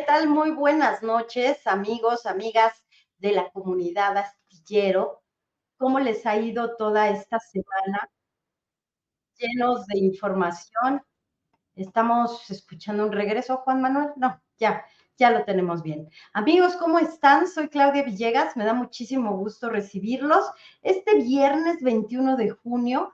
tal? Muy buenas noches, amigos, amigas de la comunidad astillero. ¿Cómo les ha ido toda esta semana? Llenos de información. Estamos escuchando un regreso, Juan Manuel. No, ya lo tenemos bien. Amigos, ¿cómo están? Soy Claudia Villegas. Me da muchísimo gusto recibirlos. Este viernes 21 de junio,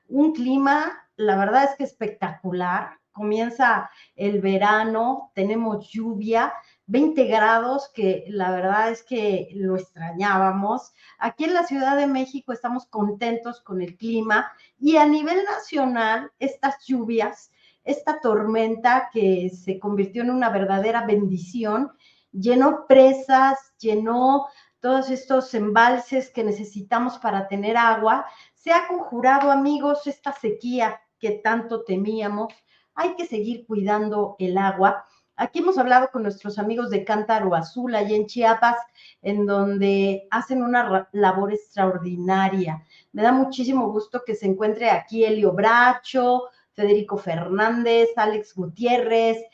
un clima, la verdad es que espectacular. Comienza el verano, tenemos lluvia, 20 grados, que la verdad es que lo extrañábamos. Aquí en la Ciudad de México estamos contentos con el clima y a nivel nacional, estas lluvias, esta tormenta que se convirtió en una verdadera bendición, llenó presas, llenó todos estos embalses que necesitamos para tener agua. Se ha conjurado, amigos, esta sequía que tanto temíamos. Hay que seguir cuidando el agua. Aquí hemos hablado con nuestros amigos de Cántaro Azul, allá en Chiapas, en donde hacen una labor extraordinaria. Me da muchísimo gusto que se encuentre aquí Elio Bracho, Federico Fernández, Alex Gutiérrez,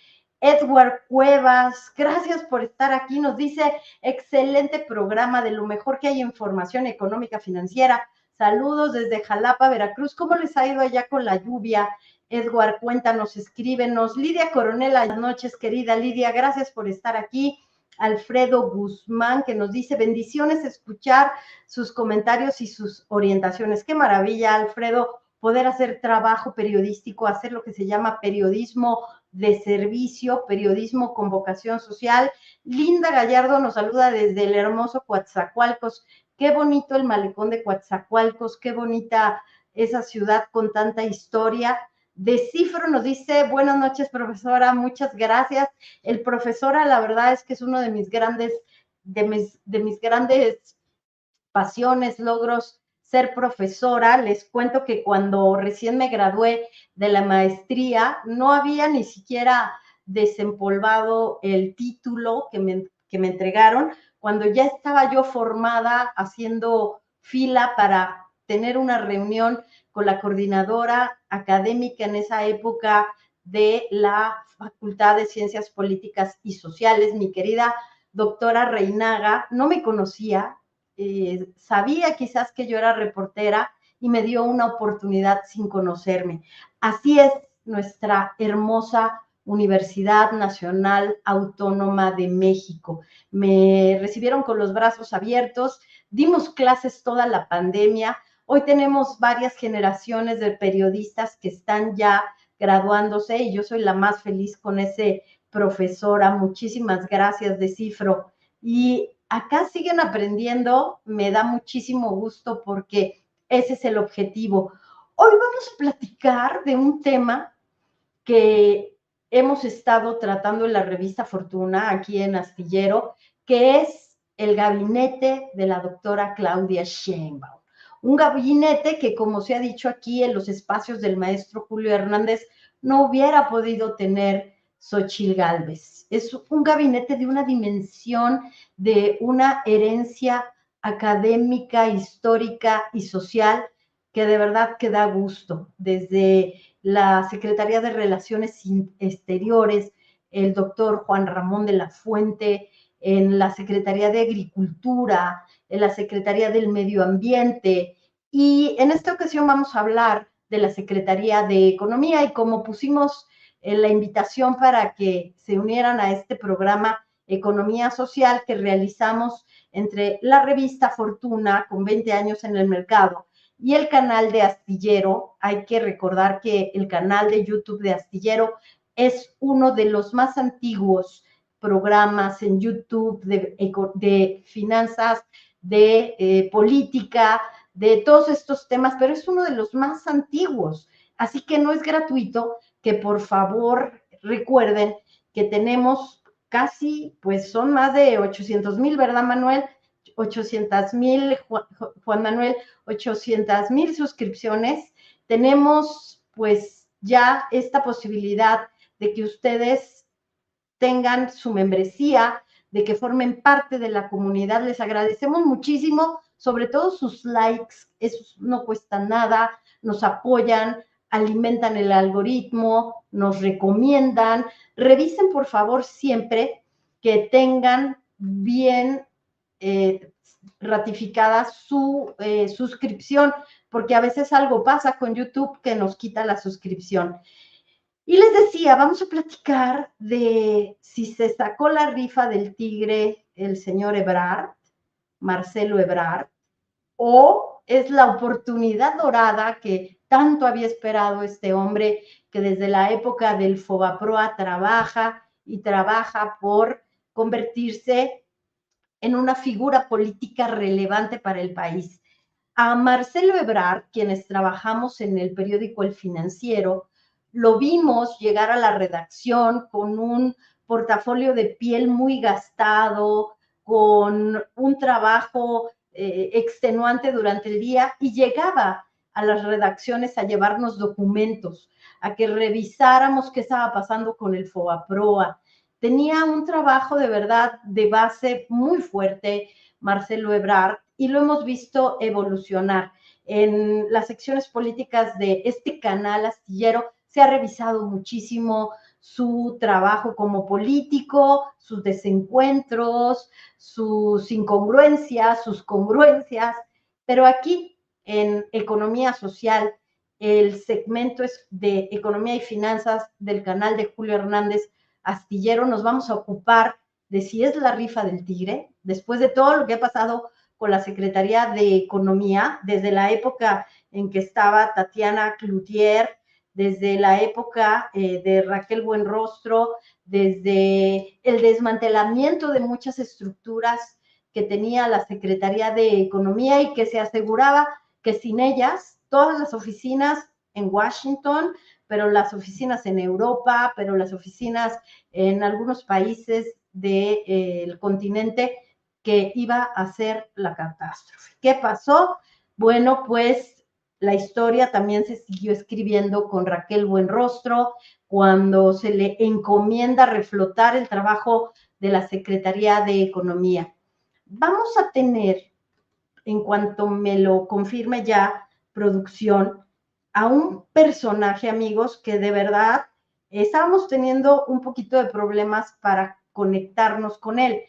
Edward Cuevas. Gracias por estar aquí. Nos dice, excelente programa, de lo mejor que hay en formación económica financiera. Saludos desde Jalapa, Veracruz. ¿Cómo les ha ido allá con la lluvia? Edward, cuéntanos, escríbenos. Lidia Coronel, buenas noches, querida Lidia, gracias por estar aquí. Alfredo Guzmán, que nos dice, bendiciones escuchar sus comentarios y sus orientaciones. Qué maravilla, Alfredo, poder hacer trabajo periodístico, hacer lo que se llama periodismo de servicio, periodismo con vocación social. Linda Gallardo nos saluda desde el hermoso Coatzacoalcos. Qué bonito el malecón de Coatzacoalcos, qué bonita esa ciudad con tanta historia. Descifro nos dice, buenas noches, profesora, muchas gracias. El profesora, la verdad es que es uno de mis grandes, de mis grandes pasiones, logros, ser profesora. Les cuento que cuando recién me gradué de la maestría, no había ni siquiera desempolvado el título que me entregaron, cuando ya estaba yo formada haciendo fila para tener una reunión con la coordinadora académica en esa época de la Facultad de Ciencias Políticas y Sociales, mi querida doctora Reinaga. No me conocía, sabía quizás que yo era reportera y me dio una oportunidad sin conocerme. Así es nuestra hermosa Universidad Nacional Autónoma de México. Me recibieron con los brazos abiertos, dimos clases toda la pandemia. Hoy tenemos varias generaciones de periodistas que están ya graduándose y yo soy la más feliz con ese profesora. Muchísimas gracias, Descifro. Y acá siguen aprendiendo, me da muchísimo gusto porque ese es el objetivo. Hoy vamos a platicar de un tema que hemos estado tratando en la revista Fortuna, aquí en Astillero, que es el gabinete de la doctora Claudia Sheinbaum. Un gabinete que, como se ha dicho aquí en los espacios del maestro Julio Hernández, no hubiera podido tener Xochitl Gálvez. Es un gabinete de una dimensión, de una herencia académica, histórica y social que de verdad que da gusto. Desde la Secretaría de Relaciones Exteriores, el doctor Juan Ramón de la Fuente, en la Secretaría de Agricultura, en la Secretaría del Medio Ambiente, y en esta ocasión vamos a hablar de la Secretaría de Economía. Y como pusimos la invitación para que se unieran a este programa Economía Social que realizamos entre la revista Fortuna, con 20 años en el mercado, y el canal de Astillero. Hay que recordar que el canal de YouTube de Astillero es uno de los más antiguos programas en YouTube de finanzas, de política, de todos estos temas, pero es uno de los más antiguos. Así que no es gratuito, que por favor recuerden que tenemos casi, pues son más de 800,000, ¿verdad, Manuel? 800,000, Juan Manuel, 800,000 suscripciones. Tenemos pues ya esta posibilidad de que ustedes tengan su membresía, de que formen parte de la comunidad. Les agradecemos muchísimo, sobre todo sus likes, eso no cuesta nada, nos apoyan, alimentan el algoritmo, nos recomiendan. Revisen por favor siempre que tengan bien ratificada su suscripción, porque a veces algo pasa con YouTube que nos quita la suscripción. Y les decía, vamos a platicar de si se sacó la rifa del tigre el señor Ebrard, Marcelo Ebrard, o es la oportunidad dorada que tanto había esperado este hombre que desde la época del Fobaproa trabaja y trabaja por convertirse en una figura política relevante para el país. A Marcelo Ebrard, quienes trabajamos en el periódico El Financiero, lo vimos llegar a la redacción con un portafolio de piel muy gastado, con un trabajo extenuante durante el día y llegaba a las redacciones a llevarnos documentos, a que revisáramos qué estaba pasando con el FOBAPROA. Tenía un trabajo de verdad de base muy fuerte, Marcelo Ebrard, y lo hemos visto evolucionar. En las secciones políticas de este canal astillero se ha revisado muchísimo su trabajo como político, sus desencuentros, sus incongruencias, sus congruencias, pero aquí en Economía Social, el segmento es de Economía y Finanzas del canal de Julio Hernández Astillero, nos vamos a ocupar de si es la rifa del tigre, después de todo lo que ha pasado con la Secretaría de Economía, desde la época en que estaba Tatiana Cloutier, desde la época de Raquel Buenrostro, desde el desmantelamiento de muchas estructuras que tenía la Secretaría de Economía y que se aseguraba que sin ellas todas las oficinas en Washington, pero las oficinas en Europa, pero las oficinas en algunos países del continente, que iba a ser la catástrofe. ¿Qué pasó? Bueno, pues la historia también se siguió escribiendo con Raquel Buenrostro cuando se le encomienda reflotar el trabajo de la Secretaría de Economía. Vamos a tener, en cuanto me lo confirme ya producción, a un personaje, amigos, que de verdad estábamos teniendo un poquito de problemas para conectarnos con él,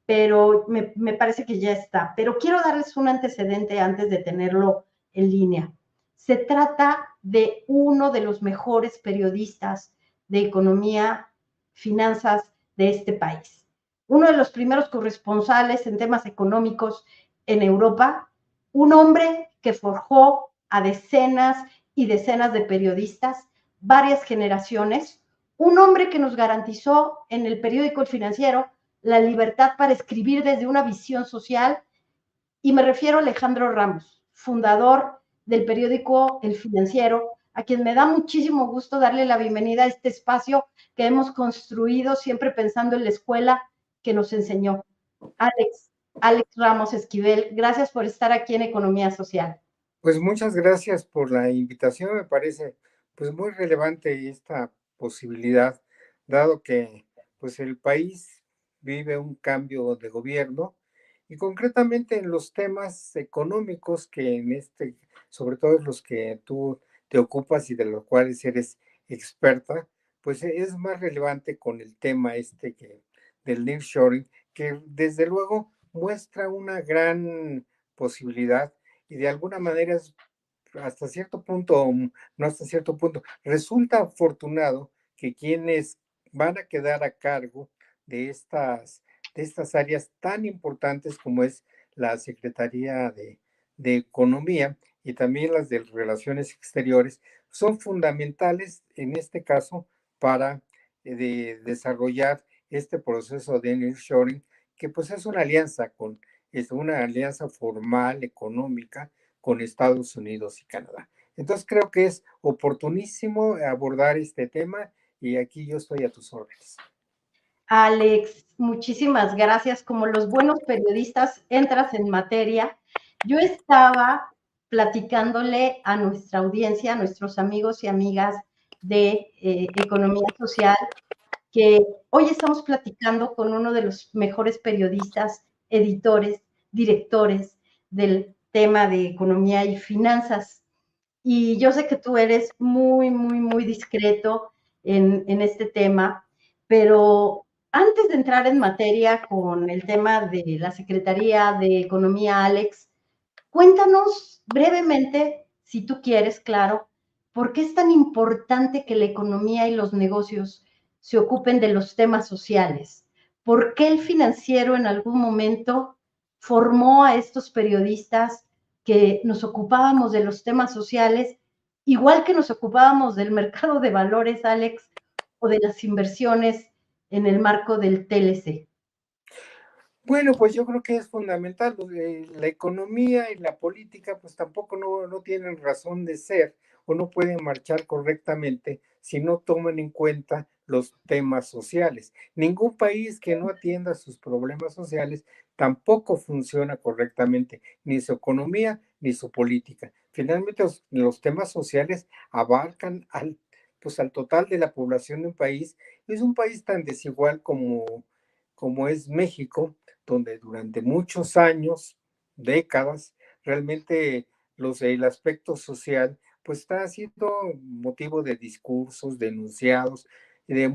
pero me parece que ya está. Pero quiero darles un antecedente antes de tenerlo en línea. Se trata de uno de los mejores periodistas de economía, finanzas de este país. Uno de los primeros corresponsales en temas económicos en Europa, un hombre que forjó a decenas y decenas de periodistas, varias generaciones, un hombre que nos garantizó en el periódico El Financiero la libertad para escribir desde una visión social, y me refiero a Alejandro Ramos, fundador del periódico El Financiero, a quien me da muchísimo gusto darle la bienvenida a este espacio que hemos construido siempre pensando en la escuela que nos enseñó. Alex Ramos Esquivel, gracias por estar aquí en Economía Social. Pues muchas gracias por la invitación. Me parece pues muy relevante esta posibilidad, dado que pues el país vive un cambio de gobierno y concretamente en los temas económicos que sobre todo los que tú te ocupas y de los cuales eres experta, pues es más relevante con el tema del nearshoring, que desde luego muestra una gran posibilidad y de alguna manera es hasta cierto punto, no hasta cierto punto, resulta afortunado que quienes van a quedar a cargo de estas áreas tan importantes como es la Secretaría de Economía y también las de Relaciones Exteriores, son fundamentales en este caso para desarrollar este proceso de nearshoring, que pues es una alianza formal, económica, con Estados Unidos y Canadá. Entonces creo que es oportunísimo abordar este tema y aquí yo estoy a tus órdenes. Alex, muchísimas gracias. Como los buenos periodistas, entras en materia. Yo estaba platicándole a nuestra audiencia, a nuestros amigos y amigas de Economía Social, que hoy estamos platicando con uno de los mejores periodistas, editores, directores del tema de economía y finanzas. Y yo sé que tú eres muy discreto en este tema, pero Antes de entrar en materia con el tema de la Secretaría de Economía, Alex, cuéntanos brevemente, si tú quieres, claro, por qué es tan importante que la economía y los negocios se ocupen de los temas sociales. ¿Por qué el financiero en algún momento formó a estos periodistas que nos ocupábamos de los temas sociales, igual que nos ocupábamos del mercado de valores, Alex, o de las inversiones en el marco del TLC? Bueno, pues yo creo que es fundamental. La economía y la política pues tampoco no tienen razón de ser o no pueden marchar correctamente si no toman en cuenta los temas sociales. Ningún país que no atienda sus problemas sociales tampoco funciona correctamente, ni su economía ni su política. Finalmente los temas sociales abarcan pues, al total de la población de un país. Es un país tan desigual como es México, donde durante muchos años, décadas, realmente el aspecto social pues está siendo motivo de discursos, denunciados, y de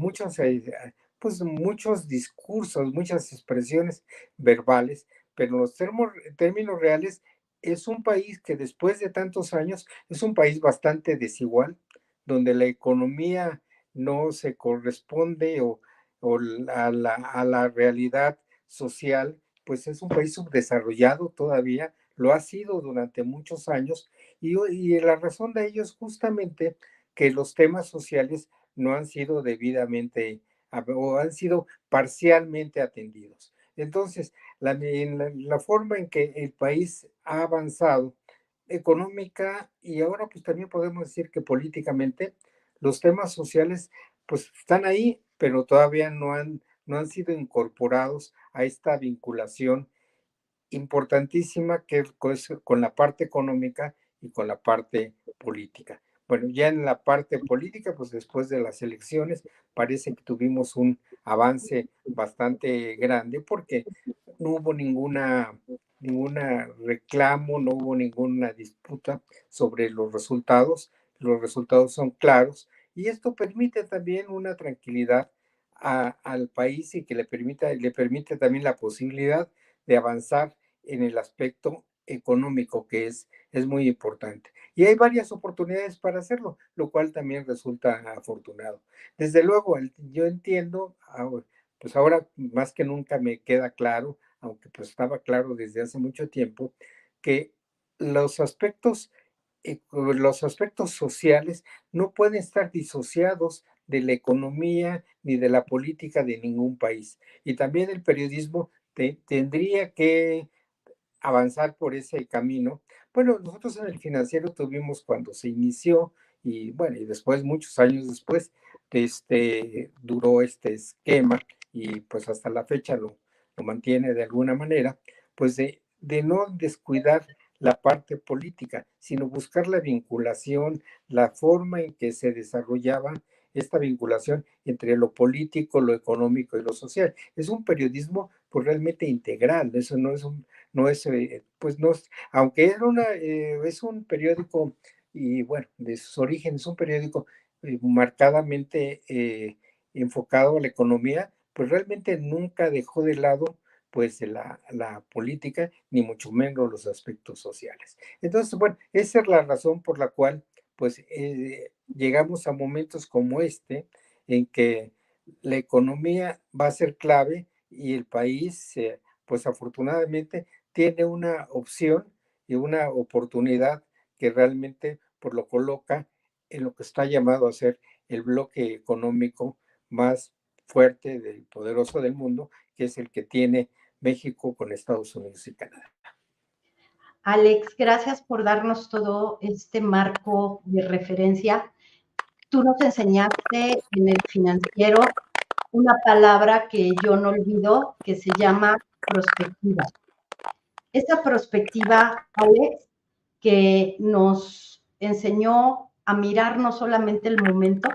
pues muchos discursos, muchas expresiones verbales, pero en los términos reales es un país que después de tantos años es un país bastante desigual, donde la economía no se corresponde o a la realidad social, pues es un país subdesarrollado todavía, lo ha sido durante muchos años, y la razón de ello es justamente que los temas sociales no han sido debidamente o han sido parcialmente atendidos. Entonces, la forma en que el país ha avanzado económica y ahora pues también podemos decir que políticamente, los temas sociales pues están ahí, pero todavía no han sido incorporados a esta vinculación importantísima que es con la parte económica y con la parte política. Bueno, ya en la parte política, pues después de las elecciones, parece que tuvimos un avance bastante grande porque no hubo ninguna reclamo, no hubo ninguna disputa sobre los resultados son claros y esto permite también una tranquilidad al país y que le permite también la posibilidad de avanzar en el aspecto económico, que es muy importante. Y hay varias oportunidades para hacerlo, lo cual también resulta afortunado. Desde luego, yo entiendo, pues ahora más que nunca me queda claro, aunque pues estaba claro desde hace mucho tiempo, que los aspectos, los aspectos sociales no pueden estar disociados de la economía ni de la política de ningún país. Y también el periodismo tendría que avanzar por ese camino. Bueno, nosotros en el financiero tuvimos cuando se inició y bueno, y después, muchos años después, duró este esquema y pues hasta la fecha lo mantiene de alguna manera, pues de no descuidar la parte política, sino buscar la vinculación, la forma en que se desarrollaba esta vinculación entre lo político, lo económico y lo social. Es un periodismo pues realmente integral, eso no es, pues no es, aunque es un periódico y bueno, de sus orígenes, un periódico marcadamente enfocado a la economía, pues realmente nunca dejó de lado pues la política, ni mucho menos los aspectos sociales. Entonces, bueno, esa es la razón por la cual pues llegamos a momentos como este, en que la economía va a ser clave y el país, pues afortunadamente, tiene una opción y una oportunidad que realmente pues, lo coloca en lo que está llamado a ser el bloque económico más fuerte del poderoso del mundo, que es el que tiene México con Estados Unidos y Canadá. Alex, gracias por darnos todo este marco de referencia. Tú nos enseñaste en el financiero una palabra que yo no olvido, que se llama prospectiva. Esa perspectiva, Alex, que nos enseñó a mirar no solamente el momento,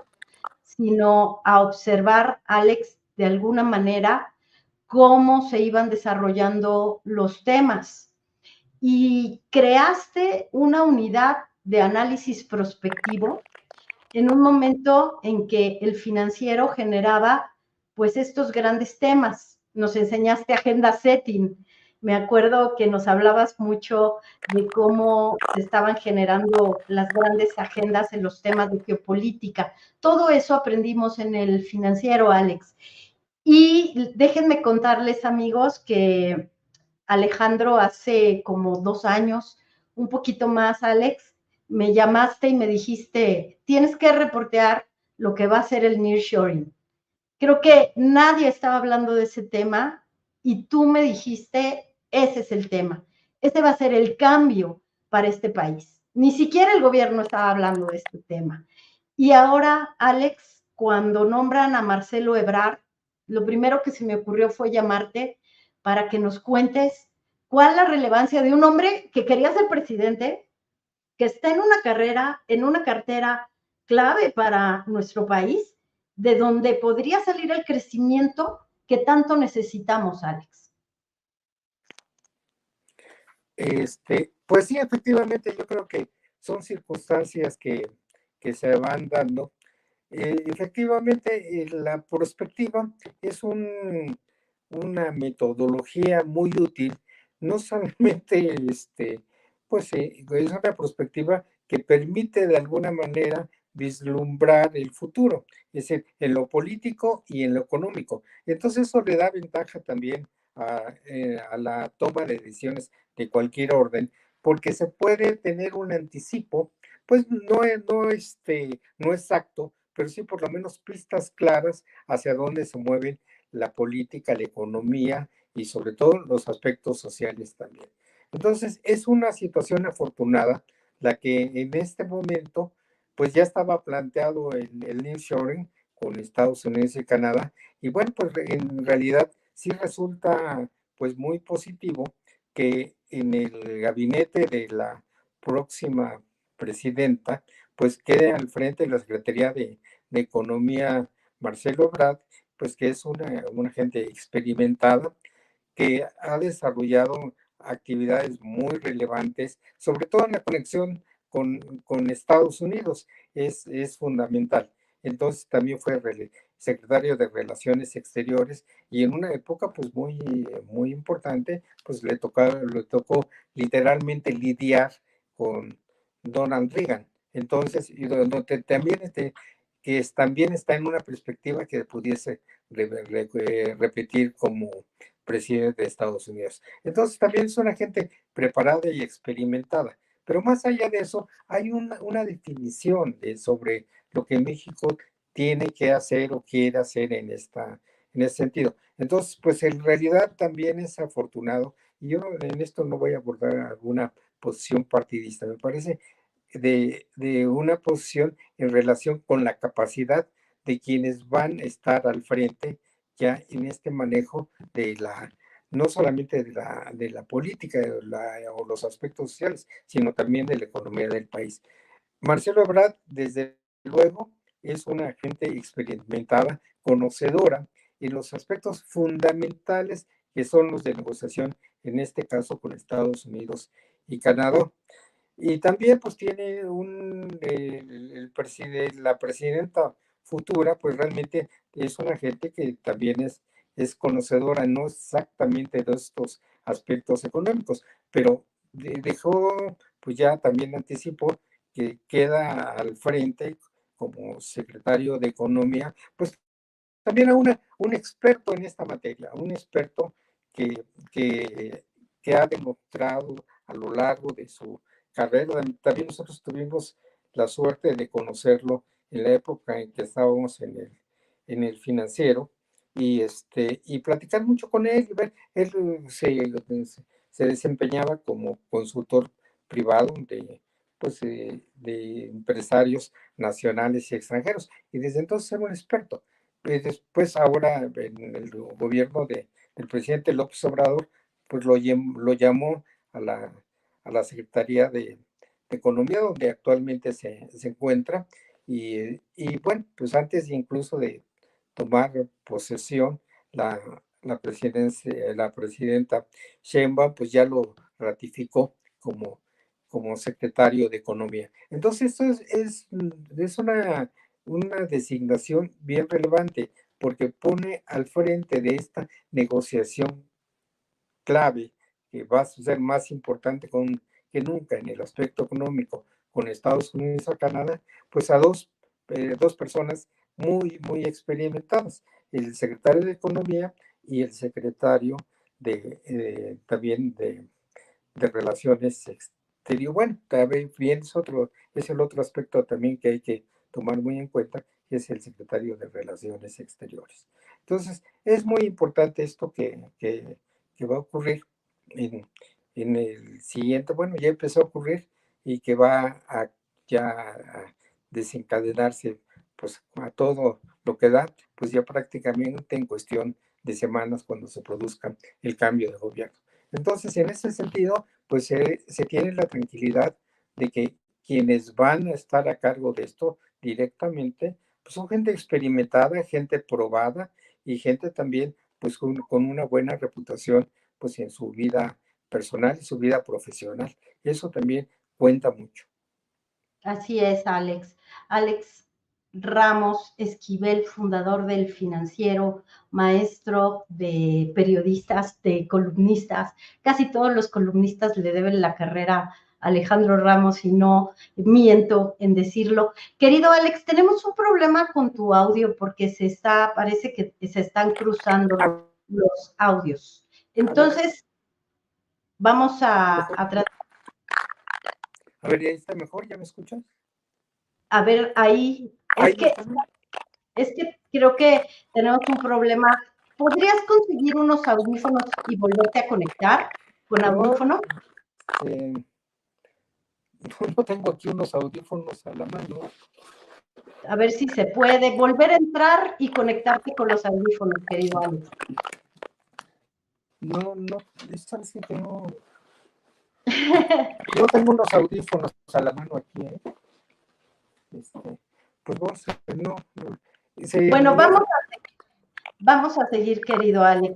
sino a observar, Alex, de alguna manera, cómo se iban desarrollando los temas. Y creaste una unidad de análisis prospectivo en un momento en que el financiero generaba pues estos grandes temas. Nos enseñaste agenda setting. Me acuerdo que nos hablabas mucho de cómo se estaban generando las grandes agendas en los temas de geopolítica. Todo eso aprendimos en el financiero, Alex. Y déjenme contarles, amigos, que Alejandro, hace como 2 años, un poquito más, Alex, me llamaste y me dijiste, tienes que reportear lo que va a ser el nearshoring. Creo que nadie estaba hablando de ese tema y tú me dijiste, ese es el tema. Ese va a ser el cambio para este país. Ni siquiera el gobierno estaba hablando de este tema. Y ahora, Alex, cuando nombran a Marcelo Ebrard, lo primero que se me ocurrió fue llamarte para que nos cuentes cuál es la relevancia de un hombre que quería ser presidente, que está en una carrera, en una cartera clave para nuestro país, de donde podría salir el crecimiento que tanto necesitamos, Alex. Pues sí, efectivamente, yo creo que son circunstancias que se van dando. Efectivamente, la prospectiva es una metodología muy útil, no solamente, pues es una perspectiva que permite de alguna manera vislumbrar el futuro, es decir, en lo político y en lo económico. Entonces eso le da ventaja también a la toma de decisiones de cualquier orden, porque se puede tener un anticipo, pues no exacto, pero sí por lo menos pistas claras hacia dónde se mueven la política, la economía y sobre todo los aspectos sociales también. Entonces, es una situación afortunada la que en este momento, pues ya estaba planteado el nearshoring con Estados Unidos y Canadá, y bueno, pues en realidad sí resulta pues muy positivo que en el gabinete de la próxima presidenta, pues quede al frente de la Secretaría de Economía Marcelo Ebrard, pues que es una gente experimentada que ha desarrollado actividades muy relevantes, sobre todo en la conexión con Estados Unidos, es fundamental. Entonces también fue secretario de Relaciones Exteriores y en una época pues muy importante, pues le tocó literalmente lidiar con Donald Reagan. Entonces, y donde también también está en una perspectiva que pudiese repetir como presidente de Estados Unidos. Entonces también es una gente preparada y experimentada. Pero más allá de eso, hay una definición sobre lo que México tiene que hacer o quiere hacer en este sentido. Entonces, pues en realidad también es afortunado, y yo en esto no voy a abordar alguna posición partidista, me parece de una posición en relación con la capacidad de quienes van a estar al frente ya en este manejo no solamente de la política o los aspectos sociales, sino también de la economía del país. Marcelo Ebrard, desde luego, es una gente experimentada, conocedora en los aspectos fundamentales que son los de negociación, en este caso con Estados Unidos y Canadá. Y también pues tiene la presidenta futura, pues realmente es una gente que también es conocedora, no exactamente de estos aspectos económicos, pero dejó, pues ya también anticipó que queda al frente como secretario de Economía, pues también a un experto en esta materia, un experto que, que, que ha demostrado a lo largo de su carrera. También nosotros tuvimos la suerte de conocerlo en la época en que estábamos en el financiero y platicar mucho con él. Él se desempeñaba como consultor privado de empresarios nacionales y extranjeros y desde entonces era un experto. Después, ahora en el gobierno del presidente López Obrador, pues lo llamó a la Secretaría de Economía, donde actualmente se encuentra. Y bueno, pues antes incluso de tomar posesión, la, la presidenta Sheinbaum, pues ya lo ratificó como secretario de Economía. Entonces, esto es una designación bien relevante, porque pone al frente de esta negociación clave que va a ser más importante que nunca en el aspecto económico con Estados Unidos o Canadá, pues a dos personas muy experimentadas, el secretario de Economía y el secretario también de Relaciones Exteriores. Bueno, también es el otro aspecto también que hay que tomar muy en cuenta, que es el secretario de Relaciones Exteriores. Entonces, es muy importante esto que va a ocurrir en, en el siguiente, bueno, ya empezó a ocurrir y que va ya a desencadenarse pues a todo lo que da, pues ya prácticamente en cuestión de semanas cuando se produzca el cambio de gobierno. Entonces, en ese sentido, pues se tiene la tranquilidad de que quienes van a estar a cargo de esto directamente, pues son gente experimentada, gente probada y gente también pues con una buena reputación pues en su vida personal y su vida profesional. Eso también cuenta mucho. Así es, Alex. Alex Ramos Esquivel, fundador del Financiero, maestro de periodistas, de columnistas. Casi todos los columnistas le deben la carrera a Alejandro Ramos y no miento en decirlo. Querido Alex, tenemos un problema con tu audio porque parece que se están cruzando los audios. Entonces, vamos a tratar. A ver, ahí está mejor, ¿ya me escuchas? A ver, ahí, es que creo que tenemos un problema. ¿Podrías conseguir unos audífonos y volverte a conectar con No, audífono? eh, no tengo aquí unos audífonos a la mano. A ver si se puede volver a entrar y conectarte con los audífonos, querido Alex. No, sabes que no. Yo tengo unos audífonos a la mano aquí, ¿eh? Pues vamos a ver, no. Bueno, vamos a seguir, querido Alex.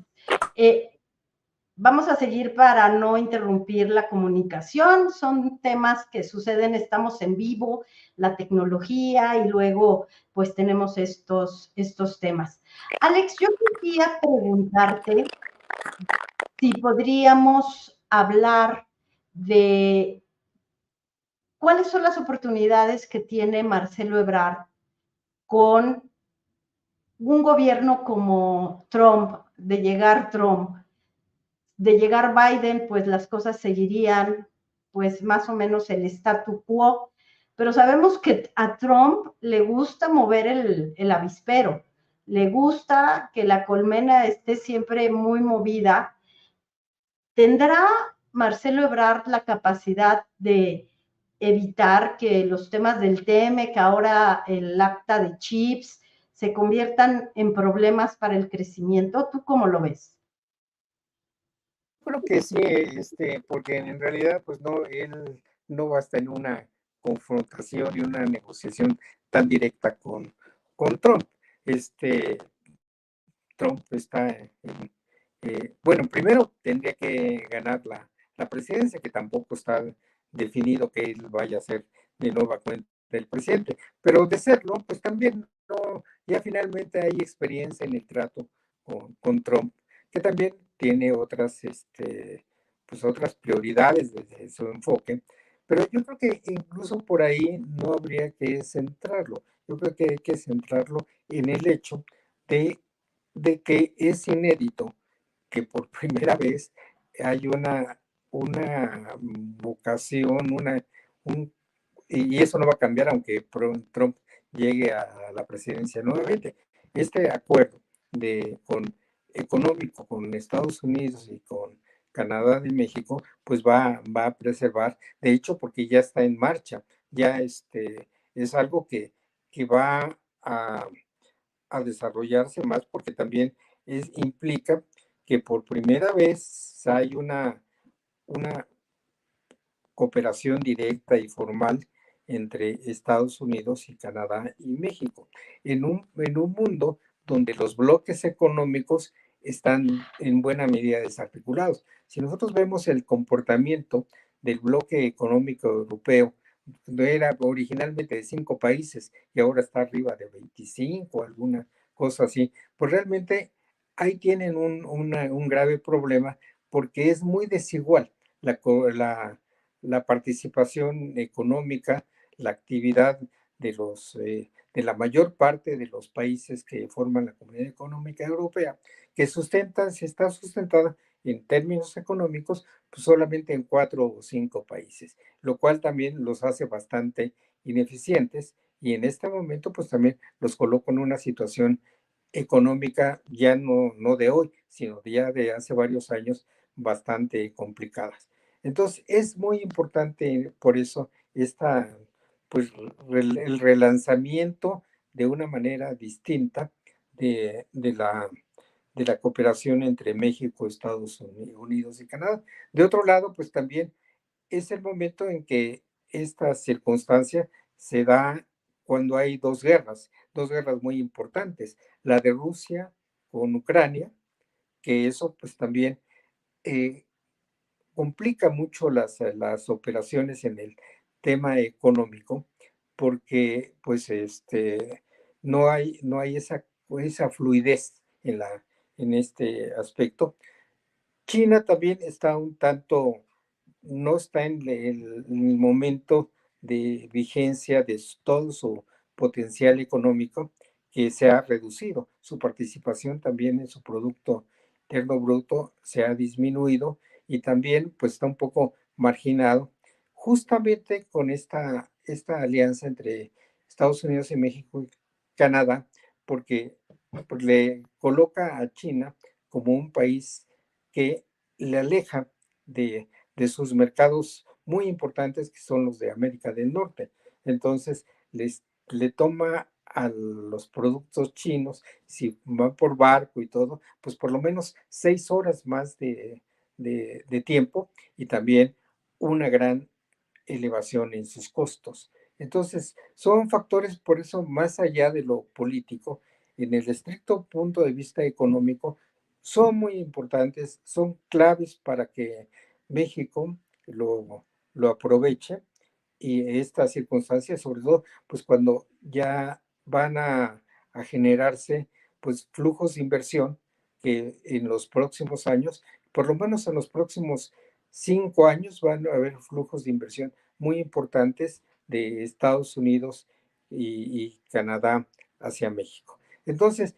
Vamos a seguir para no interrumpir la comunicación. Son temas que suceden, estamos en vivo, la tecnología y luego pues tenemos estos temas. Alex, yo quería preguntarte si podríamos hablar de cuáles son las oportunidades que tiene Marcelo Ebrard con un gobierno como Trump, de llegar Biden, pues las cosas seguirían pues más o menos el statu quo, pero sabemos que a Trump le gusta mover el avispero, le gusta que la colmena esté siempre muy movida. ¿Tendrá Marcelo Ebrard la capacidad de evitar que los temas del TEMEC, ahora el acta de chips, se conviertan en problemas para el crecimiento? ¿Tú cómo lo ves? Creo que sí, porque en realidad, pues no, él no va a estar en una confrontación y una negociación tan directa con Trump. Este, Trump está, bueno, primero tendría que ganar la presidencia, que tampoco está definido que él vaya a ser de nueva cuenta el presidente, pero de serlo, pues también no, ya finalmente hay experiencia en el trato con Trump, que también tiene pues otras prioridades desde su enfoque, pero yo creo que incluso por ahí no habría que centrarlo. Yo creo que hay que centrarlo en el hecho de de que es inédito que por primera vez hay una vocación, un, y eso no va a cambiar aunque Trump llegue a la presidencia nuevamente. Este acuerdo económico con Estados Unidos y con Canadá y México, pues va a preservar, de hecho, porque ya está en marcha, ya es algo que va a desarrollarse más porque también implica que por primera vez hay una cooperación directa y formal entre Estados Unidos y Canadá y México, en un mundo donde los bloques económicos están en buena medida desarticulados. Si nosotros vemos el comportamiento del bloque económico europeo, no era originalmente de 5 países y ahora está arriba de 25, alguna cosas así. Pues realmente ahí tienen un grave problema porque es muy desigual la, la participación económica, la actividad de la mayor parte de los países que forman la Comunidad Económica Europea, que se está sustentada en términos económicos, pues solamente en 4 o 5 países, lo cual también los hace bastante ineficientes y en este momento pues también los coloco en una situación económica ya no de hoy, sino ya de hace varios años bastante complicadas. Entonces es muy importante por eso pues, el relanzamiento de una manera distinta de, de la, de la cooperación entre México, Estados Unidos y Canadá. De otro lado, pues también es el momento en que esta circunstancia se da cuando hay dos guerras muy importantes, la de Rusia con Ucrania, que eso pues también eh, complica mucho las operaciones en el tema económico, porque pues no hay esa fluidez en este aspecto. China también está un tanto, no está en el momento de vigencia de todo su potencial económico, que se ha reducido. Su participación también en su Producto Interno Bruto se ha disminuido y también pues está un poco marginado, justamente con esta alianza entre Estados Unidos y México y Canadá, porque pues, le coloca a China como un país que le aleja de sus mercados muy importantes, que son los de América del Norte. Entonces, le toma a los productos chinos, si van por barco y todo, pues por lo menos 6 horas más de tiempo y también una gran elevación en sus costos. Entonces, son factores, por eso, más allá de lo político, en el estricto punto de vista económico, son muy importantes, son claves para que México lo aproveche y estas circunstancias, sobre todo, pues cuando ya van a generarse pues flujos de inversión que en los próximos años, por lo menos en los próximos 5 años, van a haber flujos de inversión muy importantes de Estados Unidos y Canadá hacia México. Entonces,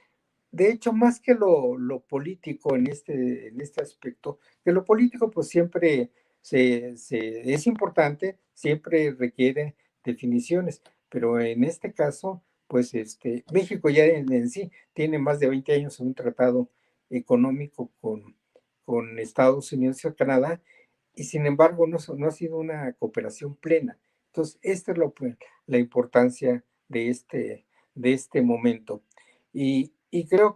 de hecho, más que lo político en este aspecto, que lo político pues siempre es importante, siempre requiere definiciones, pero en este caso, pues México ya en sí tiene más de 20 años en un tratado económico con Estados Unidos y Canadá, y sin embargo no ha sido una cooperación plena. Entonces, esta es la importancia de este momento. Y yo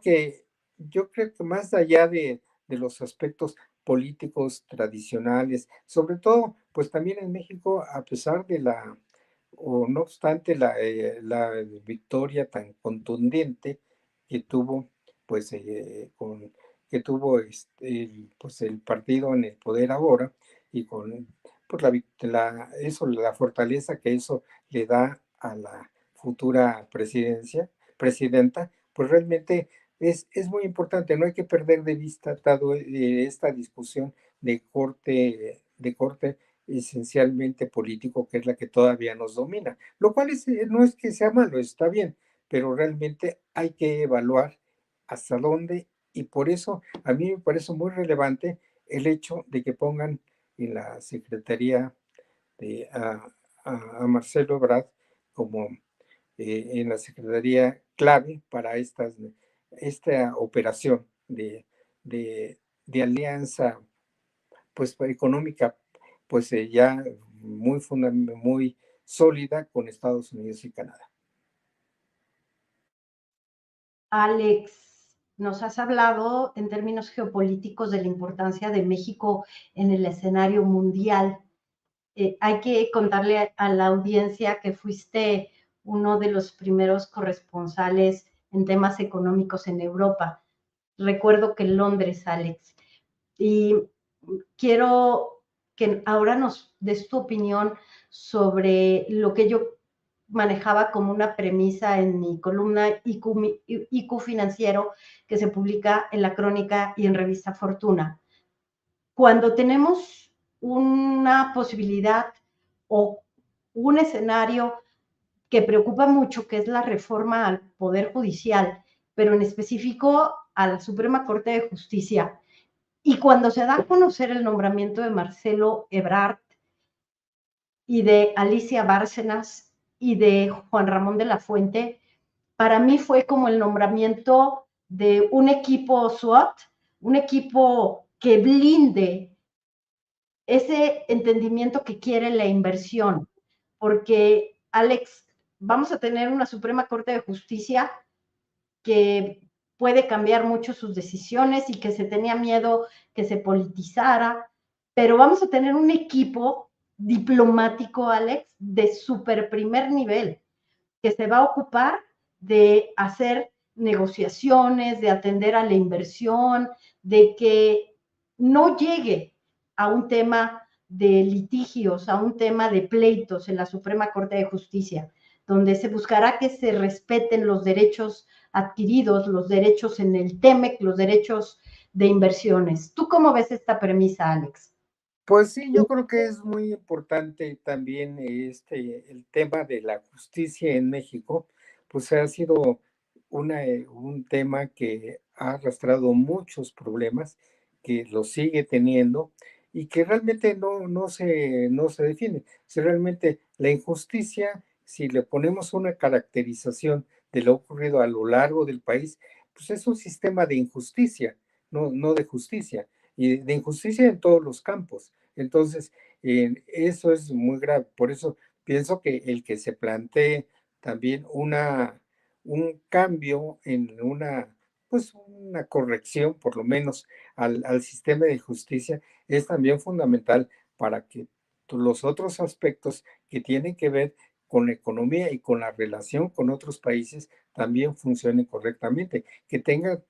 creo que más allá de los aspectos políticos tradicionales, sobre todo, pues también en México, a pesar o no obstante la victoria tan contundente que tuvo, pues, pues, el partido en el poder ahora, y con pues, la fortaleza que eso le da a la futura presidenta, pues realmente es muy importante. No hay que perder de vista dado esta discusión de corte esencialmente político, que es la que todavía nos domina, lo cual no es que sea malo, está bien, pero realmente hay que evaluar hasta dónde, y por eso a mí me parece muy relevante el hecho de que pongan en la Secretaría a Marcelo Ebrard como en la Secretaría clave para esta operación de, de alianza pues económica, pues ya muy sólida con Estados Unidos y Canadá. Alex, nos has hablado en términos geopolíticos de la importancia de México en el escenario mundial. Hay que contarle a la audiencia que fuiste uno de los primeros corresponsales en temas económicos en Europa. Recuerdo que en Londres, Alex. Y quiero que ahora nos des tu opinión sobre lo que yo manejaba como una premisa en mi columna IQ Financiero, que se publica en La Crónica y en Revista Fortuna. Cuando tenemos una posibilidad o un escenario que preocupa mucho, que es la reforma al Poder Judicial, pero en específico a la Suprema Corte de Justicia, y cuando se da a conocer el nombramiento de Marcelo Ebrard y de Alicia Bárcenas y de Juan Ramón de la Fuente, para mí fue como el nombramiento de un equipo SWAT, un equipo que blinde ese entendimiento que quiere la inversión, porque Alex, vamos a tener una Suprema Corte de Justicia que puede cambiar mucho sus decisiones y que se tenía miedo que se politizara, pero vamos a tener un equipo diplomático, Alex, de super primer nivel, que se va a ocupar de hacer negociaciones, de atender a la inversión, de que no llegue a un tema de litigios, a un tema de pleitos en la Suprema Corte de Justicia, donde se buscará que se respeten los derechos adquiridos, los derechos en el TEMEC, los derechos de inversiones. ¿Tú cómo ves esta premisa, Alex? Pues sí, yo creo que es muy importante también el tema de la justicia en México, pues ha sido un tema que ha arrastrado muchos problemas, que lo sigue teniendo y que realmente no se define. Si realmente la injusticia, si le ponemos una caracterización de lo ocurrido a lo largo del país, pues es un sistema de injusticia, no de justicia, y de injusticia en todos los campos. Entonces, eso es muy grave. Por eso pienso que el que se plantee también un cambio en pues una corrección, por lo menos, al sistema de justicia, es también fundamental para que los otros aspectos que tienen que ver con la economía y con la relación con otros países también funcionen correctamente,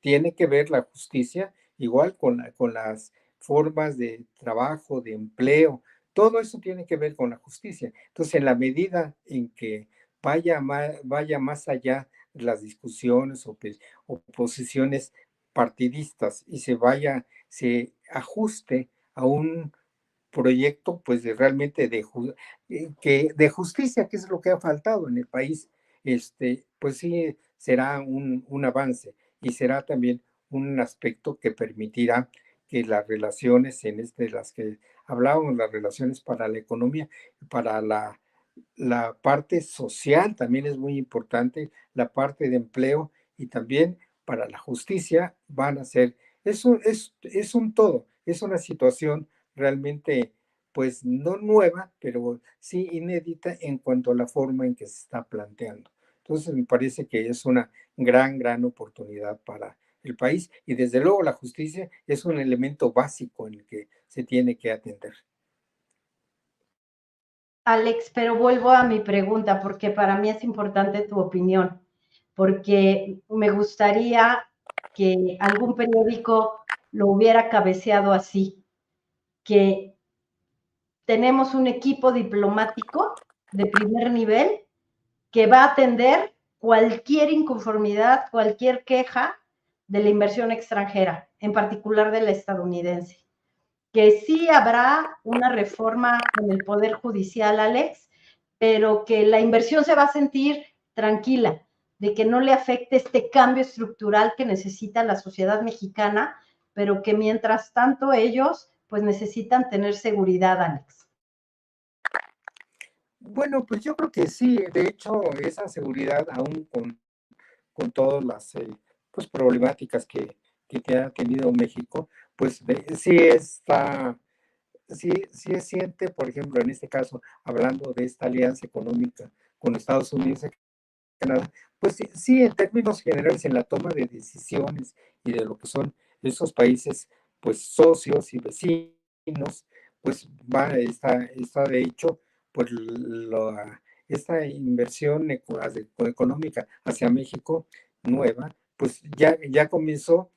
tiene que ver la justicia igual con las formas de trabajo, de empleo, todo eso tiene que ver con la justicia. Entonces, en la medida en que vaya más allá de las discusiones o posiciones partidistas y se ajuste a un proyecto, pues realmente de justicia, que es lo que ha faltado en el país, pues sí será un avance y será también un aspecto que permitirá que las relaciones las que hablábamos, las relaciones para la economía, para la parte social también es muy importante, la parte de empleo y también para la justicia van a ser, es un todo, es una situación realmente, pues no nueva, pero sí inédita en cuanto a la forma en que se está planteando. Entonces, me parece que es una gran oportunidad para el país y desde luego la justicia es un elemento básico en el que se tiene que atender. Alex, pero vuelvo a mi pregunta porque para mí es importante tu opinión, porque me gustaría que algún periódico lo hubiera cabeceado así, que tenemos un equipo diplomático de primer nivel que va a atender cualquier inconformidad, cualquier queja de la inversión extranjera, en particular de la estadounidense. Que sí habrá una reforma en el Poder Judicial, Alex, pero que la inversión se va a sentir tranquila, de que no le afecte este cambio estructural que necesita la sociedad mexicana, pero que mientras tanto ellos pues necesitan tener seguridad, Alex. Bueno, pues yo creo que sí, de hecho, esa seguridad, aún con todas las pues, problemáticas que ha tenido México, pues sí se siente, por ejemplo, en este caso, hablando de esta alianza económica con Estados Unidos y Canadá, pues sí, en términos generales, en la toma de decisiones y de lo que son esos países, pues socios y vecinos, pues está de hecho, pues esta inversión económica hacia México nueva, pues ya comenzó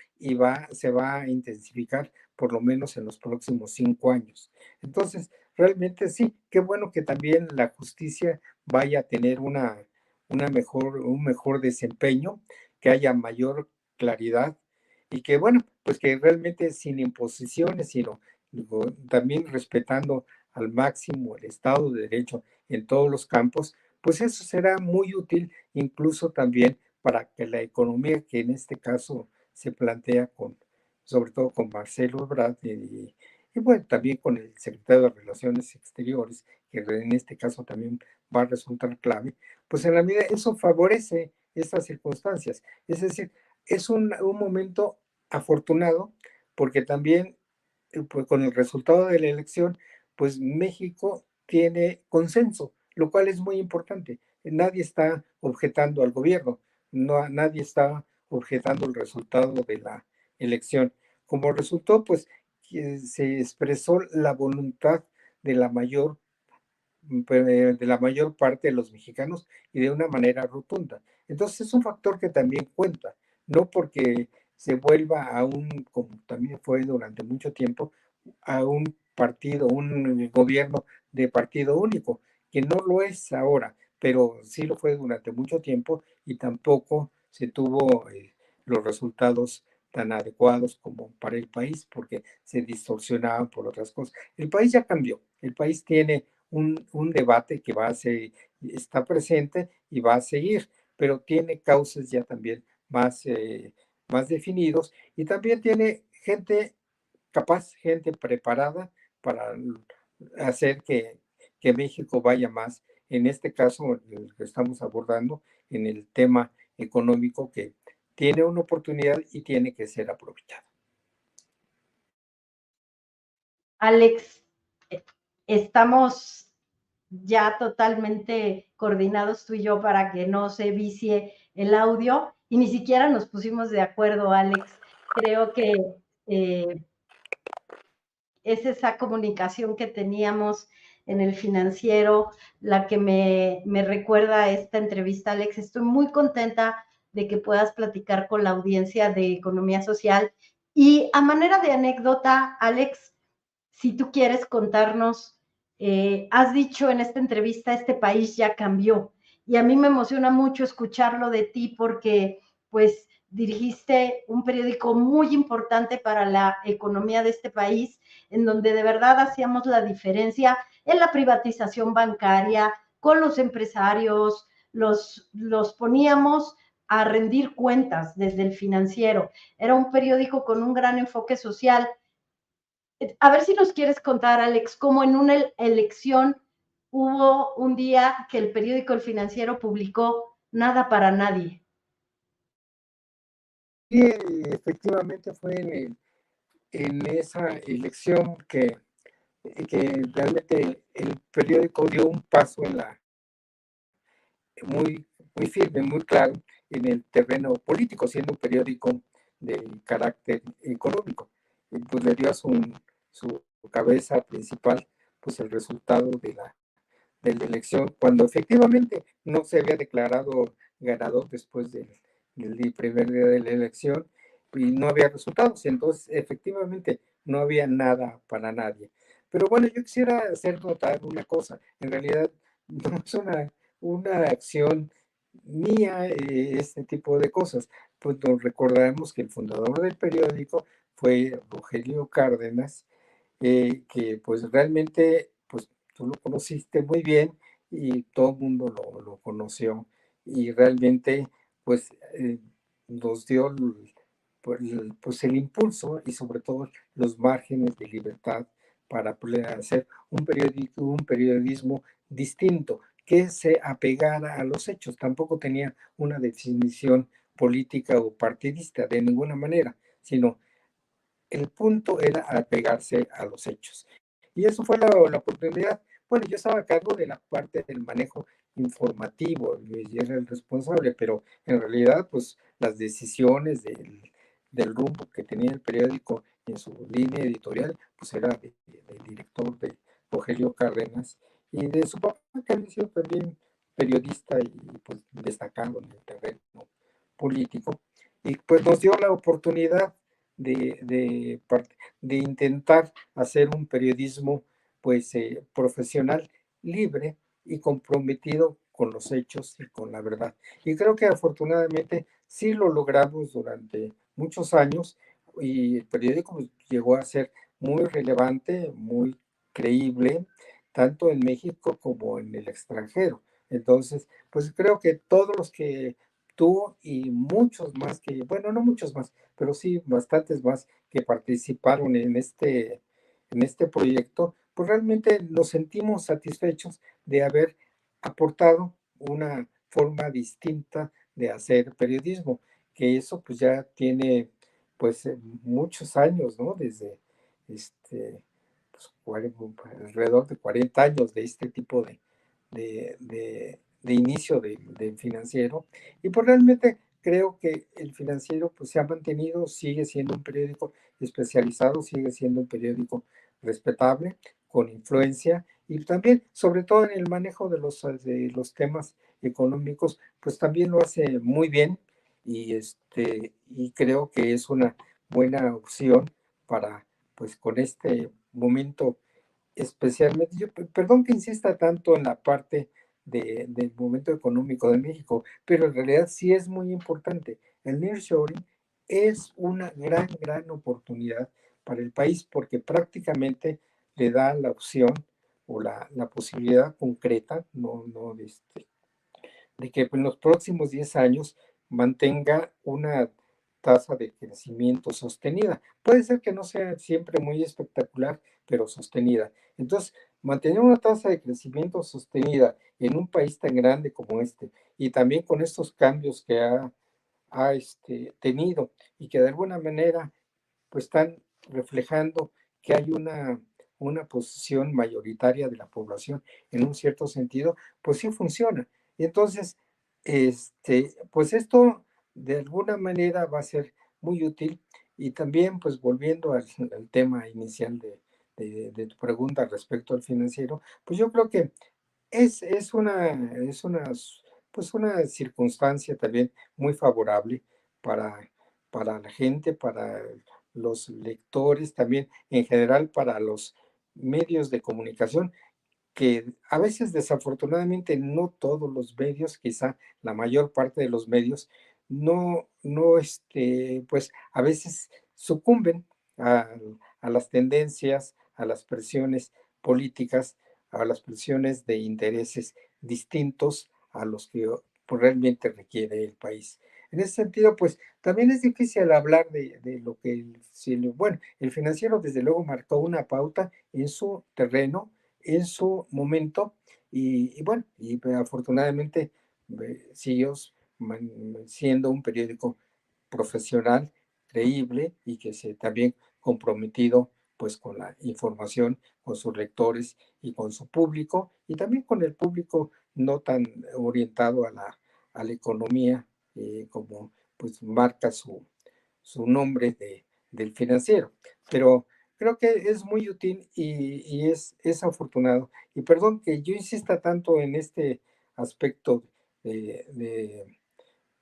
se va a intensificar por lo menos en los próximos 5 años. Entonces, realmente sí, qué bueno que también la justicia vaya a tener un mejor desempeño, que haya mayor claridad y que, bueno, pues que realmente sin imposiciones, sino también respetando al máximo el Estado de Derecho en todos los campos, pues eso será muy útil incluso también para que la economía que en este caso se plantea sobre todo con Marcelo Ebrard y bueno, también con el secretario de Relaciones Exteriores, que en este caso también va a resultar clave, pues en la medida eso favorece estas circunstancias. Es decir, es un momento afortunado porque también pues con el resultado de la elección, pues México tiene consenso, lo cual es muy importante. Nadie está objetando al gobierno, no, nadie está objetando el resultado de la elección. Como resultó, pues que se expresó la voluntad de de la mayor parte de los mexicanos y de una manera rotunda. Entonces es un factor que también cuenta, no porque se vuelva a como también fue durante mucho tiempo, a un partido, un gobierno de partido único, que no lo es ahora, pero sí lo fue durante mucho tiempo y tampoco se tuvo los resultados tan adecuados como para el país, porque se distorsionaban por otras cosas. El país ya cambió, el país tiene un debate que está presente y va a seguir, pero tiene causas ya también más definidos y también tiene gente capaz, gente preparada para hacer que México vaya más, en este caso, el que estamos abordando, en el tema económico que tiene una oportunidad y tiene que ser aprovechada. Alex, estamos ya totalmente coordinados tú y yo para que no se vicie el audio y ni siquiera nos pusimos de acuerdo, Alex. Creo que eh, es esa comunicación que teníamos en el financiero la que me recuerda a esta entrevista, Alex. Estoy muy contenta de que puedas platicar con la audiencia de Economía Social. Y a manera de anécdota, Alex, si tú quieres contarnos, has dicho en esta entrevista, este país ya cambió. Y a mí me emociona mucho escucharlo de ti porque, pues, dirigiste un periódico muy importante para la economía de este país, en donde de verdad hacíamos la diferencia en la privatización bancaria, con los empresarios, los poníamos a rendir cuentas desde el financiero. Era un periódico con un gran enfoque social. A ver si nos quieres contar, Alex, cómo en una elección hubo un día que el periódico El Financiero publicó Nada para Nadie. Y efectivamente fue en esa elección que realmente el periódico dio un paso muy, muy firme, muy claro en el terreno político, siendo un periódico de carácter económico. Y pues le dio a su cabeza principal pues el resultado de la elección, cuando efectivamente no se había declarado ganador después del primer día de la elección y no había resultados, entonces efectivamente no había nada para nadie. Pero bueno, yo quisiera hacer notar una cosa, en realidad no es una acción mía este tipo de cosas, pues nos recordaremos que el fundador del periódico fue Rogelio Cárdenas, que pues realmente, pues tú lo conociste muy bien y todo el mundo lo conoció y realmente pues nos dio pues, el impulso y sobre todo los márgenes de libertad para poder hacer un periodismo distinto que se apegara a los hechos. Tampoco tenía una definición política o partidista de ninguna manera, sino el punto era apegarse a los hechos. Y eso fue la oportunidad. Bueno, yo estaba a cargo de la parte del manejo informativo y era el responsable, pero en realidad, pues las decisiones del rumbo que tenía el periódico en su línea editorial, pues era del director de Rogelio Cárdenas y de su papá, que había sido también periodista y pues destacado en el terreno político. Y pues nos dio la oportunidad de, de, de intentar hacer un periodismo pues profesional, libre y comprometido con los hechos y con la verdad. Y creo que afortunadamente sí lo logramos durante muchos años y el periódico pues, llegó a ser muy relevante, muy creíble, tanto en México como en el extranjero. Entonces, pues creo que todos los que tú y muchos más que, bueno, no muchos más, pero sí bastantes más que participaron en este proyecto, pues realmente nos sentimos satisfechos de haber aportado una forma distinta de hacer periodismo, que eso pues ya tiene pues muchos años, ¿no? Desde este, pues, alrededor de 40 años de este tipo de inicio del financiero. Y pues realmente creo que el financiero pues se ha mantenido, sigue siendo un periódico especializado, sigue siendo un periódico respetable, con influencia y también, sobre todo en el manejo de los temas económicos, pues también lo hace muy bien y creo que es una buena opción para, pues con este momento especialmente, perdón que insista tanto en la parte del momento económico de México, pero en realidad sí es muy importante. El nearshoring es una gran oportunidad para el país porque prácticamente le da la opción o la posibilidad concreta, no de que en los próximos 10 años mantenga una tasa de crecimiento sostenida. Puede ser que no sea siempre muy espectacular, pero sostenida. Entonces, mantener una tasa de crecimiento sostenida en un país tan grande como este y también con estos cambios que ha tenido y que de alguna manera pues están reflejando que hay una posición mayoritaria de la población en un cierto sentido, pues sí funciona. Y entonces, pues esto de alguna manera va a ser muy útil y también pues volviendo al tema inicial de tu pregunta respecto al financiero, pues yo creo que pues una circunstancia también muy favorable para, para la gente, para los lectores, también en general para los medios de comunicación, que a veces desafortunadamente no todos los medios, quizá la mayor parte de los medios, pues a veces sucumben a, a las tendencias, a las presiones políticas, a las presiones de intereses distintos a los que pues, realmente requiere el país. En ese sentido, pues también es difícil hablar de lo que, bueno, el financiero desde luego marcó una pauta en su terreno, en su momento, y bueno, y afortunadamente siguió siendo un periódico profesional, creíble y que se también comprometido pues con la información, con sus lectores y con su público y también con el público no tan orientado a la economía como pues marca su nombre del financiero. Pero creo que es muy útil y es afortunado. Y perdón que yo insista tanto en este aspecto de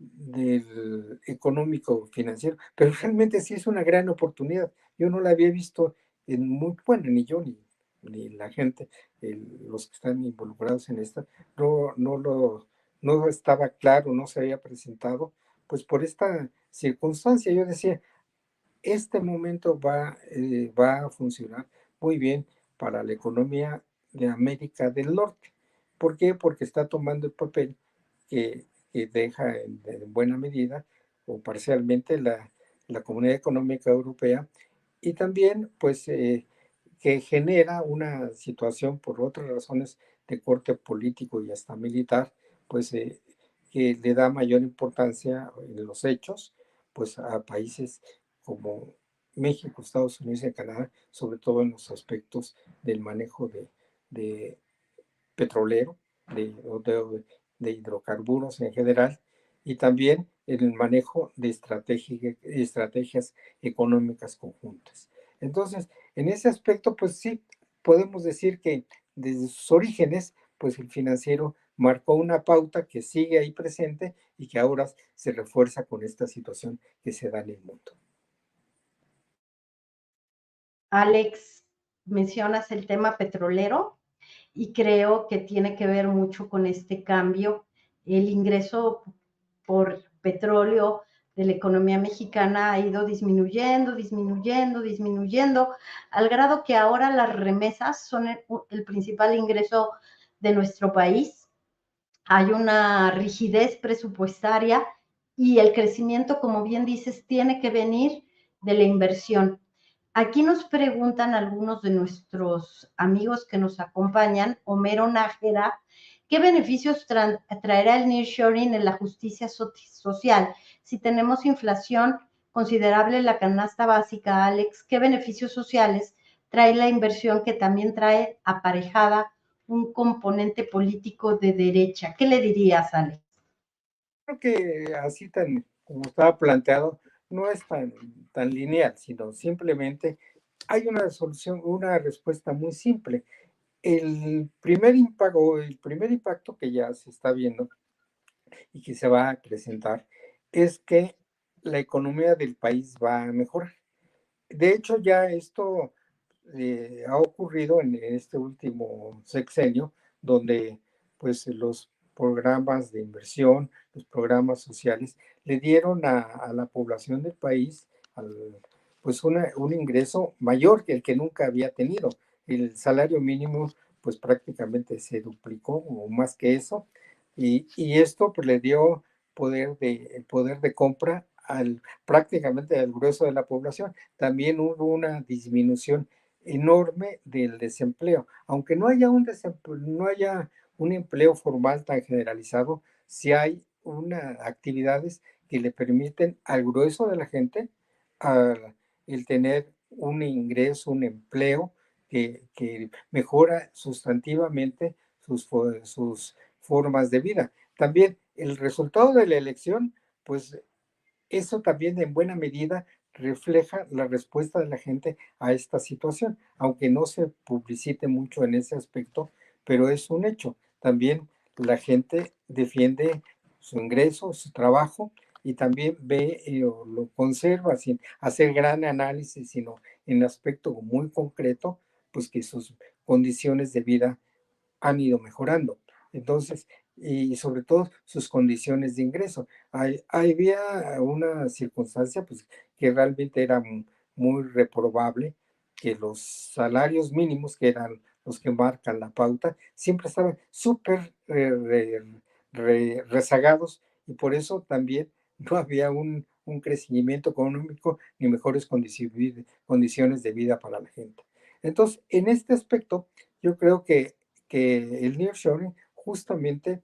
del económico financiero, pero realmente sí es una gran oportunidad. Yo no la había visto en muy, bueno, ni yo ni la gente, los que están involucrados en esta, no, no estaba claro, no se había presentado, pues por esta circunstancia. Yo decía, este momento va a funcionar muy bien para la economía de América del Norte. ¿Por qué? Porque está tomando el papel que deja en buena medida o parcialmente la Comunidad Económica Europea y también pues que genera una situación por otras razones de corte político y hasta militar, pues que le da mayor importancia en los hechos pues a países como México, Estados Unidos y Canadá, sobre todo en los aspectos del manejo de petrolero, de hidrocarburos en general, y también en el manejo de estrategias económicas conjuntas. Entonces, en ese aspecto, pues sí, podemos decir que desde sus orígenes, pues el financiero marcó una pauta que sigue ahí presente y que ahora se refuerza con esta situación que se da en el mundo. Alex, mencionas el tema petrolero y creo que tiene que ver mucho con este cambio. El ingreso por petróleo de la economía mexicana ha ido disminuyendo, disminuyendo, disminuyendo, al grado que ahora las remesas son el principal ingreso de nuestro país. Hay una rigidez presupuestaria y el crecimiento, como bien dices, tiene que venir de la inversión. Aquí nos preguntan algunos de nuestros amigos que nos acompañan, Homero Nájera, ¿qué beneficios traerá el nearshoring en la justicia social? Si tenemos inflación considerable en la canasta básica, Alex, ¿qué beneficios sociales trae la inversión que también trae aparejada un componente político de derecha? ¿Qué le dirías, Alex? Creo que así tan como estaba planteado, no es tan lineal, sino simplemente hay una solución, una respuesta muy simple. El primer impacto que ya se está viendo y que se va a presentar es que la economía del país va a mejorar. De hecho, ya esto ha ocurrido en este último sexenio, donde pues los programas de inversión, los programas sociales, le dieron a la población del país pues un ingreso mayor que el que nunca había tenido. El salario mínimo pues prácticamente se duplicó o más que eso, y esto pues le dio poder de compra prácticamente al grueso de la población. También hubo una disminución enorme del desempleo. Aunque no haya un empleo formal tan generalizado, sí hay actividades que le permiten al grueso de la gente a, el tener un ingreso, un empleo que mejora sustantivamente sus formas de vida. También el resultado de la elección, pues eso también en buena medida refleja la respuesta de la gente a esta situación, aunque no se publicite mucho en ese aspecto, pero es un hecho. También la gente defiende su ingreso, su trabajo, y también ve o lo conserva sin hacer gran análisis, sino en aspecto muy concreto, pues que sus condiciones de vida han ido mejorando. Entonces, y sobre todo sus condiciones de ingreso. Había una circunstancia pues, que realmente era muy reprobable, que los salarios mínimos, que eran los que marcan la pauta, siempre estaban súper rezagados, y por eso también no había un crecimiento económico ni mejores condiciones de vida para la gente. Entonces, en este aspecto, yo creo que el nearshoring justamente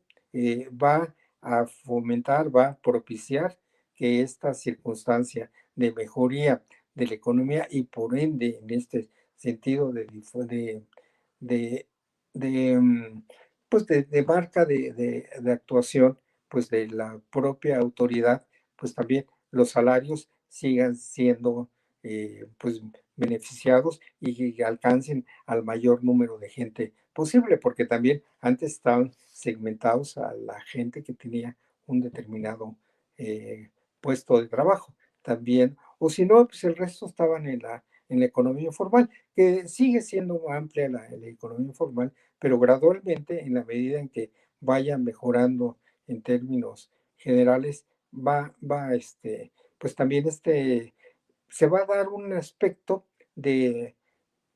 va a fomentar, va a propiciar que esta circunstancia de mejoría de la economía, y por ende en este sentido de, pues de marca de actuación pues de la propia autoridad, pues también los salarios sigan siendo pues beneficiados y que alcancen al mayor número de gente posible, porque también antes estaban segmentados a la gente que tenía un determinado puesto de trabajo. También, o si no, pues el resto estaban en la economía informal, que sigue siendo amplia la economía informal, pero gradualmente, en la medida en que vaya mejorando en términos generales, pues también se va a dar un aspecto de,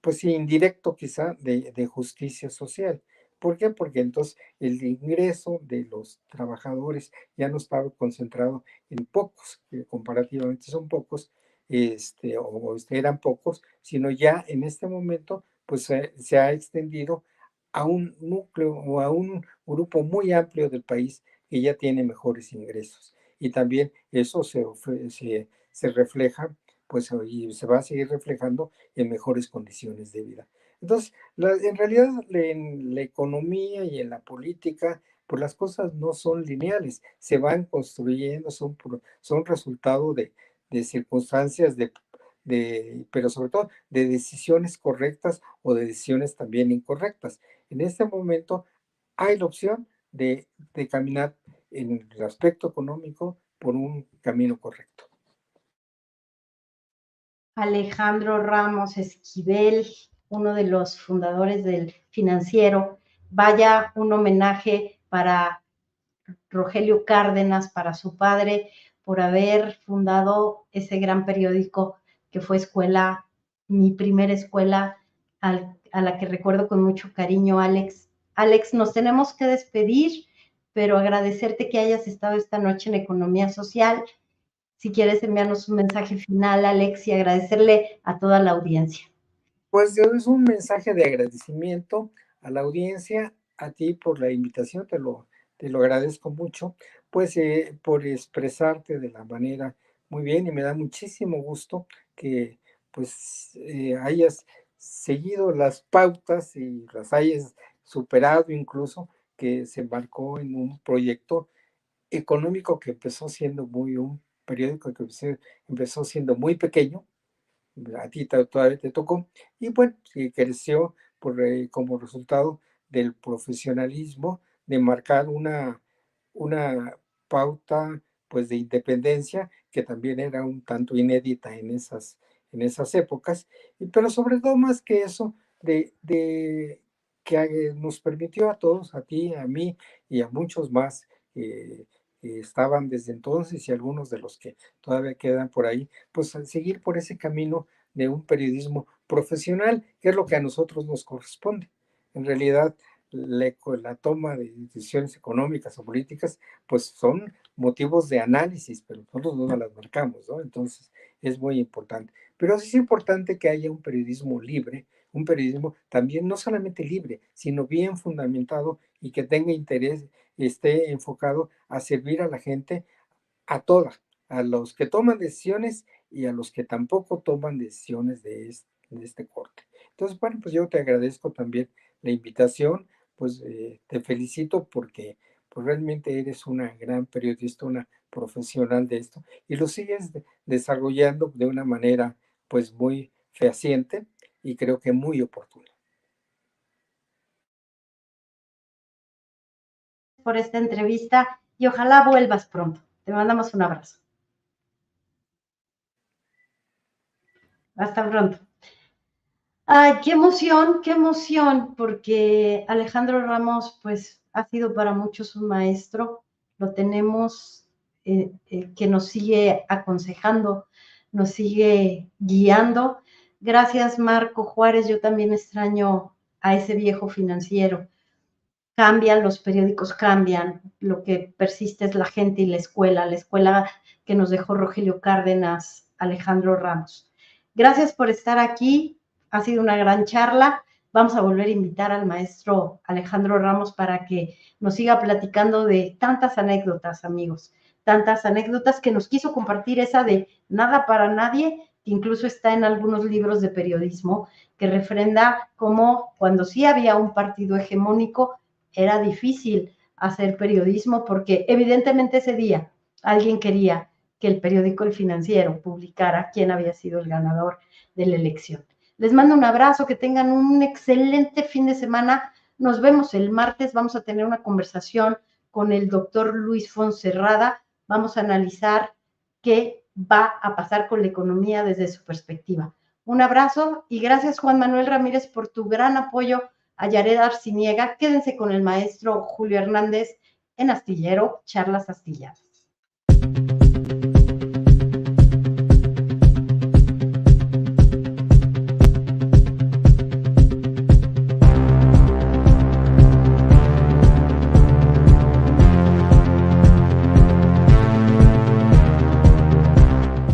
pues sí, indirecto quizá, de justicia social. ¿Por qué? Porque entonces el ingreso de los trabajadores ya no estaba concentrado en pocos, que comparativamente son pocos, eran pocos, sino ya en este momento pues se ha extendido a un núcleo o a un grupo muy amplio del país que ya tiene mejores ingresos. Y también eso se refleja, pues, y se va a seguir reflejando en mejores condiciones de vida. Entonces, en realidad, en la economía y en la política, pues las cosas no son lineales, se van construyendo, son resultado de circunstancias, pero sobre todo de decisiones correctas o de decisiones también incorrectas. En este momento hay la opción de caminar en el aspecto económico por un camino correcto. Alejandro Ramos Esquivel, uno de los fundadores del Financiero. Vaya un homenaje para Rogelio Cárdenas, para su padre, por haber fundado ese gran periódico que fue escuela, mi primera escuela, a la que recuerdo con mucho cariño, Alex. Alex, nos tenemos que despedir, pero agradecerte que hayas estado esta noche en Economía Social. Si quieres enviarnos un mensaje final, Alex, y agradecerle a toda la audiencia. Pues es un mensaje de agradecimiento a la audiencia, a ti por la invitación, te lo agradezco mucho, pues por expresarte de la manera muy bien y me da muchísimo gusto que pues hayas seguido las pautas y las hayas superado incluso, que se embarcó en un proyecto económico que empezó siendo un periódico que empezó siendo muy pequeño, a ti todavía te tocó, y bueno, sí, creció como resultado del profesionalismo, de marcar una pauta pues de independencia que también era un tanto inédita en esas épocas, pero sobre todo más que eso, de que nos permitió a todos, a ti, a mí y a muchos más que estaban desde entonces y algunos de los que todavía quedan por ahí, pues al seguir por ese camino de un periodismo profesional, que es lo que a nosotros nos corresponde. En realidad, la toma de decisiones económicas o políticas, pues son motivos de análisis, pero nosotros no las marcamos, ¿no? Entonces, es muy importante. Pero es importante que haya un periodismo libre, un periodismo también no solamente libre, sino bien fundamentado y que tenga interés, esté enfocado a servir a la gente, a toda, a los que toman decisiones y a los que tampoco toman decisiones de este corte. Entonces, bueno, pues yo te agradezco también la invitación, pues te felicito porque pues, realmente eres una gran periodista, una profesional de esto y lo sigues desarrollando de una manera pues muy fehaciente y creo que muy oportuna. Por esta entrevista y ojalá vuelvas pronto. Te mandamos un abrazo. Hasta pronto. Ay, qué emoción, porque Alejandro Ramos, pues, ha sido para muchos un maestro. Lo tenemos que nos sigue aconsejando, nos sigue guiando. Gracias, Marco Juárez. Yo también extraño a ese viejo financiero. Cambian, los periódicos cambian, lo que persiste es la gente y la escuela que nos dejó Rogelio Cárdenas, Alejandro Ramos. Gracias por estar aquí, ha sido una gran charla. Vamos a volver a invitar al maestro Alejandro Ramos para que nos siga platicando de tantas anécdotas, amigos, tantas anécdotas que nos quiso compartir, esa de nada para nadie, que incluso está en algunos libros de periodismo, que refrenda cómo cuando sí había un partido hegemónico, era difícil hacer periodismo porque evidentemente ese día alguien quería que el periódico El Financiero publicara quién había sido el ganador de la elección. Les mando un abrazo, que tengan un excelente fin de semana. Nos vemos el martes, vamos a tener una conversación con el doctor Luis Fonserrada. Vamos a analizar qué va a pasar con la economía desde su perspectiva. Un abrazo y gracias, Juan Manuel Ramírez, por tu gran apoyo a Yared Arciniega. Quédense con el maestro Julio Hernández en Astillero, Charlas Astilladas.